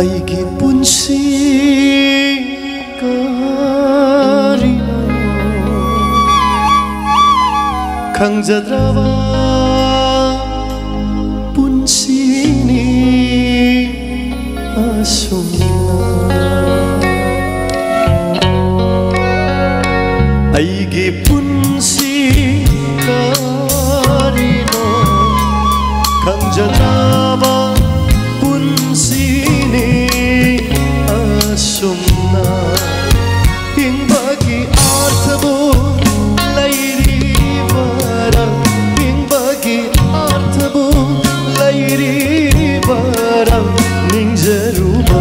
ꯑꯩꯒꯤ ꯄꯨꯟꯁꯤ ꯀꯔꯤꯅꯣ ꯈꯪꯖꯗ꯭ꯔꯕ ꯄꯨꯟꯁꯤꯅꯤ ꯑꯁꯨꯝꯅ ꯑꯩꯒꯤ ꯄꯨꯟꯁꯤ ꯀꯔꯤꯅꯣ ꯈꯪꯖꯗ꯭ꯔꯕ ꯄꯨꯟꯁꯤꯅꯤ ꯑꯁꯨꯝꯅ ꯍꯤꯡꯕꯒꯤ ꯑꯥꯔꯊꯕꯨ ꯂꯩꯔꯤꯕꯔꯥ ꯍꯤꯡꯕꯒꯤ ꯑꯥꯔꯊꯕꯨ ꯂꯩꯔꯤꯕꯔꯥ ꯅꯤꯡꯖꯔꯨꯕ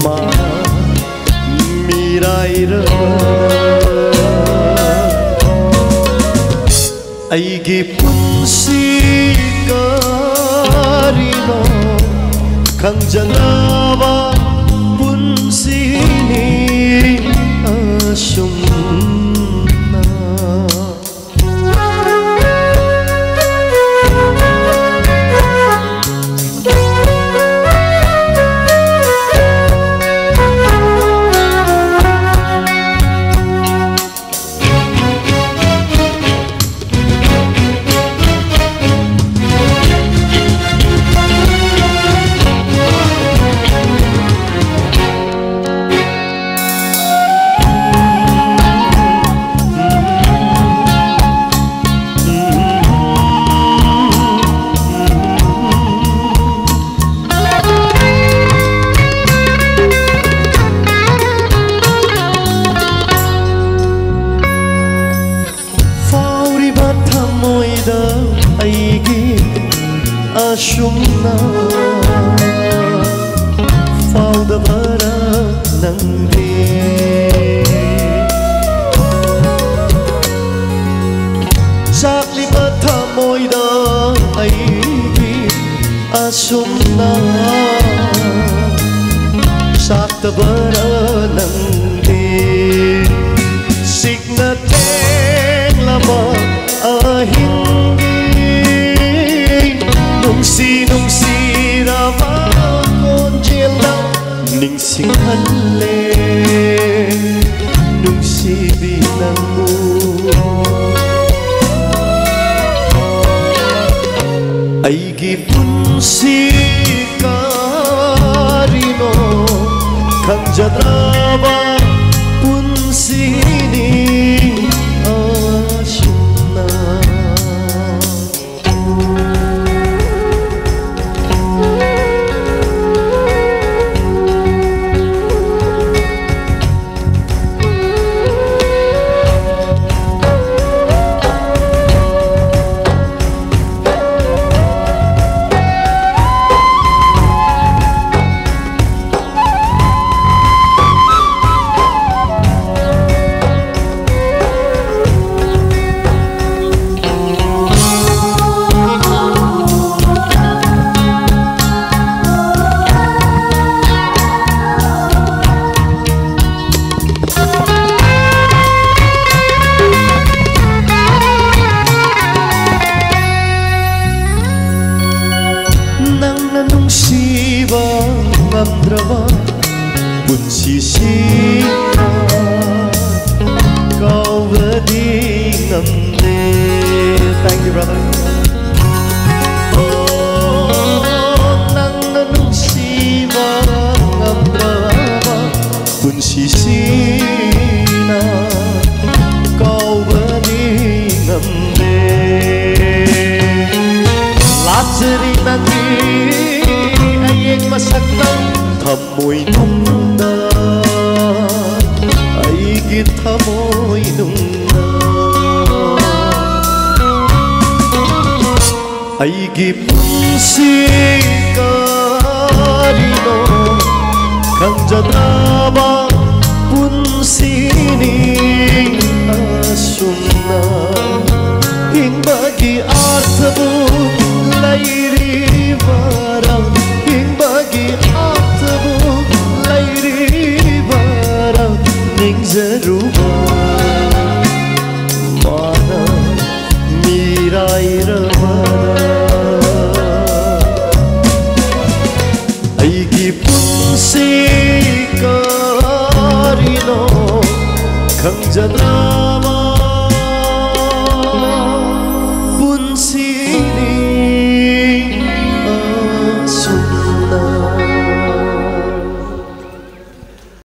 ꯃꯥ ꯃꯤꯔꯥꯏꯔꯕ ꯑꯩꯒꯤ ꯄꯨꯟꯁꯤ ꯀꯔꯤꯅꯣ ꯈꯪꯖꯗ꯭ꯔꯕ ꯄꯨꯟꯁꯤꯅꯤ ꯑꯁꯨꯝꯅ ꯑꯁꯨꯝꯅ ꯐꯥꯎꯗꯕꯔꯥ ꯅꯪꯗꯤ ꯆꯥꯛꯂꯤꯕ ꯊꯃꯣꯏꯗ ꯑꯩꯒꯤ ꯑꯁꯨꯝꯅ ꯆꯥꯛꯇꯕꯔꯥ ꯅꯪꯗꯤ ꯁꯤꯛꯅ ꯊꯦꯡꯂꯕ ꯑꯍꯤꯡꯒꯤ ꯅꯨꯡꯁꯤ ꯅꯨꯡꯁꯤꯔꯕ ꯈꯣꯟꯖꯦꯜꯅ ꯅꯤꯡꯁꯤꯡꯍꯜꯂꯦ ꯅꯨꯡꯁꯤꯕꯤ ꯅꯪꯕꯨ ꯑꯩꯒꯤ ꯄꯨꯟꯁꯤ ꯀꯔꯤꯅꯣ ꯈꯪꯖꯗ꯭ꯔꯕ ꯄꯨꯟꯁꯤꯅꯤ ꯑꯁꯨꯝꯅ ngам드러봐 분시시가 가오버디 ngам네. Thank you, brother. 낭나 눈시바 ngам드러봐 분시시나 가오버디 ngам네. 라츠리 나기 masaktan thamoy nungna aigi thamoy nungna aigi punsi karino kanjadraba punsini asumna hingbagi arthabu lairivara hingbagi arthabu lairivara ningzaruba mana mirairabara 너 강자나